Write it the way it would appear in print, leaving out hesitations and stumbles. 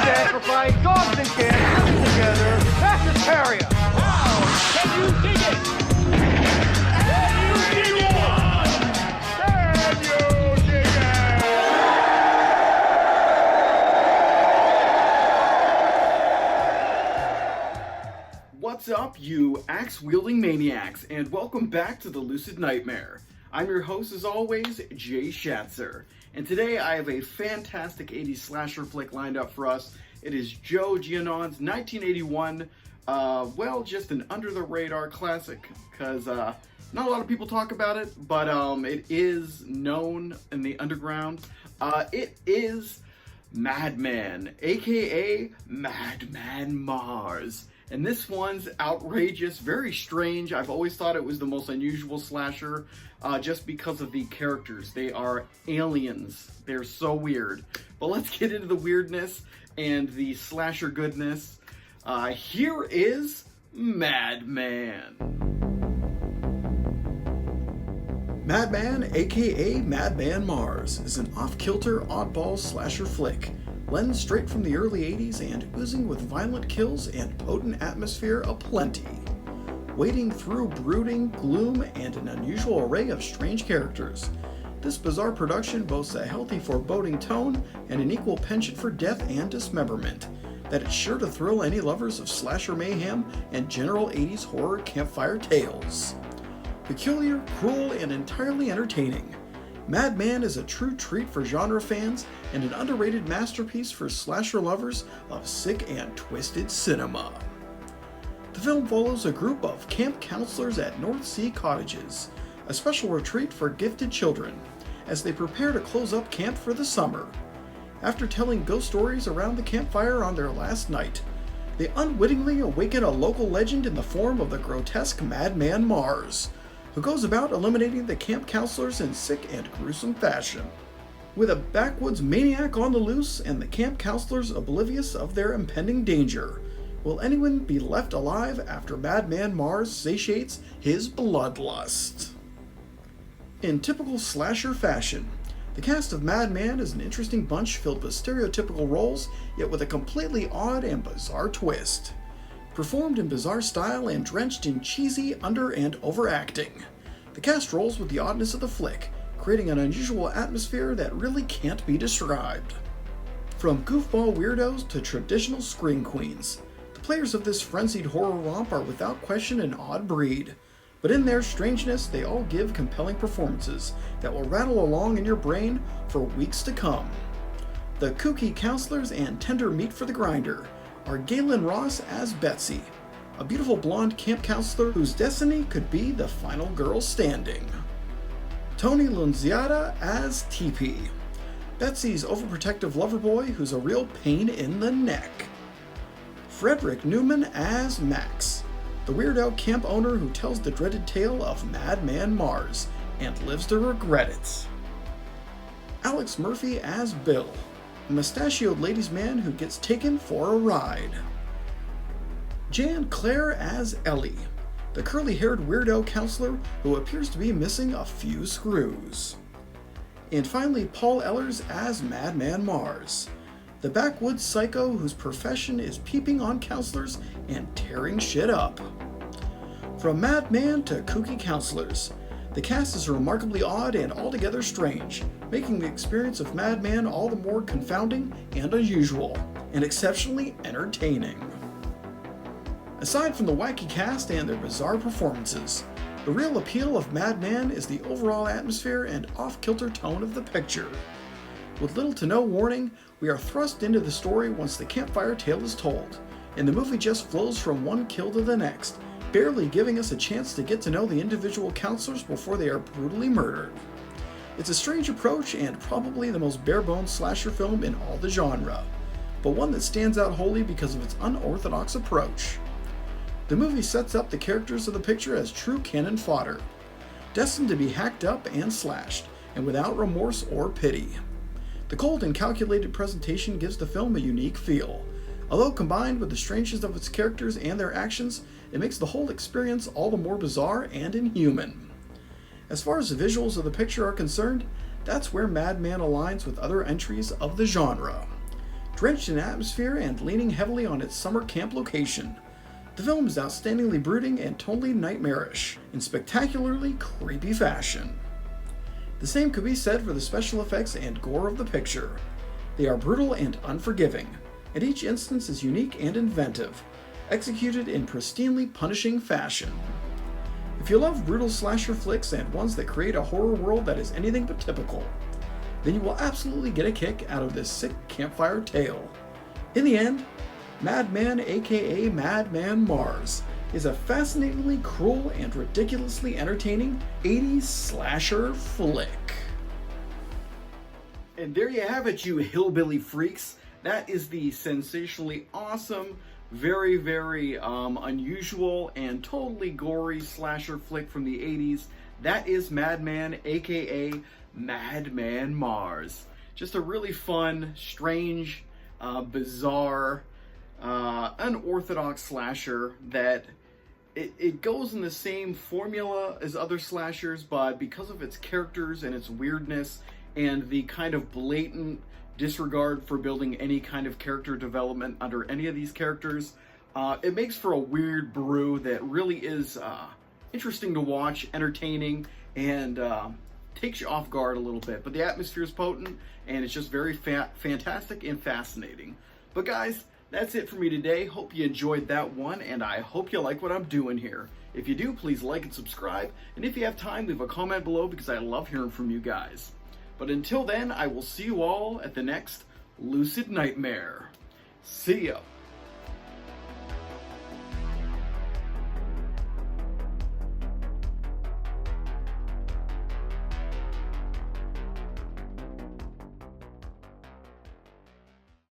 Sacrifice, dogs and cats living together. That's hysteria. Wow! Can you dig it? Can you dig it? Can you dig it? What's up, you axe-wielding maniacs, and welcome back to the Lucid Nightmare. I'm your host, as always, Jay Schatzer, and today I have a fantastic 80s slasher flick lined up for us. It is Joe Giannon's 1981, just an under-the-radar classic, because not a lot of people talk about it, but it is known in the underground. It is Madman, aka Madman Mars. And this one's outrageous, very strange. I've always thought it was the most unusual slasher just because of the characters. They are aliens. They're so weird. But let's get into the weirdness and the slasher goodness. Here is Madman. Madman, aka Madman Mars, is an off-kilter, oddball slasher flick, lensed straight from the early 80s and oozing with violent kills and potent atmosphere aplenty. Wading through brooding, gloom, and an unusual array of strange characters, this bizarre production boasts a healthy foreboding tone and an equal penchant for death and dismemberment that is sure to thrill any lovers of slasher mayhem and general 80s horror campfire tales. Peculiar, cruel, and entirely entertaining, Madman is a true treat for genre fans and an underrated masterpiece for slasher lovers of sick and twisted cinema. The film follows a group of camp counselors at North Sea Cottages, a special retreat for gifted children, as they prepare to close up camp for the summer. After telling ghost stories around the campfire on their last night, they unwittingly awaken a local legend in the form of the grotesque Madman Mars, who goes about eliminating the camp counselors in sick and gruesome fashion. With a backwoods maniac on the loose and the camp counselors oblivious of their impending danger, will anyone be left alive after Madman Mars satiates his bloodlust? In typical slasher fashion, the cast of Madman is an interesting bunch filled with stereotypical roles, yet with a completely odd and bizarre twist. Performed in bizarre style and drenched in cheesy under and overacting, the cast rolls with the oddness of the flick, creating an unusual atmosphere that really can't be described. From goofball weirdos to traditional scream queens, the players of this frenzied horror romp are without question an odd breed, but in their strangeness they all give compelling performances that will rattle along in your brain for weeks to come. The kooky counselors and tender meat for the grinder are Galen Ross as Betsy, a beautiful blonde camp counselor whose destiny could be the final girl standing. Tony Lunziata as TP, Betsy's overprotective lover boy who's a real pain in the neck. Frederick Newman as Max, the weirdo camp owner who tells the dreaded tale of Madman Mars and lives to regret it. Alex Murphy as Bill, a mustachioed ladies' man who gets taken for a ride. Jan Claire as Ellie, the curly-haired weirdo counselor who appears to be missing a few screws. And finally, Paul Ehlers as Madman Mars, the backwoods psycho whose profession is peeping on counselors and tearing shit up. From Madman to kooky counselors, the cast is remarkably odd and altogether strange, making the experience of Madman all the more confounding and unusual, and exceptionally entertaining. Aside from the wacky cast and their bizarre performances, the real appeal of Madman is the overall atmosphere and off-kilter tone of the picture. With little to no warning, we are thrust into the story once the campfire tale is told, and the movie just flows from one kill to the next, barely giving us a chance to get to know the individual counselors before they are brutally murdered. It's a strange approach and probably the most bare-bones slasher film in all the genre, but one that stands out wholly because of its unorthodox approach. The movie sets up the characters of the picture as true cannon fodder, destined to be hacked up and slashed, and without remorse or pity. The cold and calculated presentation gives the film a unique feel. Although combined with the strangeness of its characters and their actions, it makes the whole experience all the more bizarre and inhuman. As far as the visuals of the picture are concerned, that's where Madman aligns with other entries of the genre. Drenched in atmosphere and leaning heavily on its summer camp location, the film is outstandingly brooding and totally nightmarish, in spectacularly creepy fashion. The same could be said for the special effects and gore of the picture. They are brutal and unforgiving, and each instance is unique and inventive, executed in pristinely punishing fashion. If you love brutal slasher flicks and ones that create a horror world that is anything but typical, then you will absolutely get a kick out of this sick campfire tale. In the end, Madman, aka Madman Mars, is a fascinatingly cruel and ridiculously entertaining 80s slasher flick. And there you have it, you hillbilly freaks. That is the sensationally awesome, very, very unusual and totally gory slasher flick from the 80s. That is Madman, aka Madman Mars. Just a really fun, strange, bizarre, unorthodox slasher that it goes in the same formula as other slashers, but because of its characters and its weirdness and the kind of blatant disregard for building any kind of character development under any of these characters, it makes for a weird brew that really is interesting to watch, entertaining, and takes you off guard a little bit. But the atmosphere is potent, and it's just very fantastic and fascinating. But guys, that's it for me today. Hope you enjoyed that one, and I hope you like what I'm doing here. If you do, please like and subscribe, and if you have time, leave a comment below because I love hearing from you guys. But until then, I will see you all at the next Lucid Nightmare. See ya!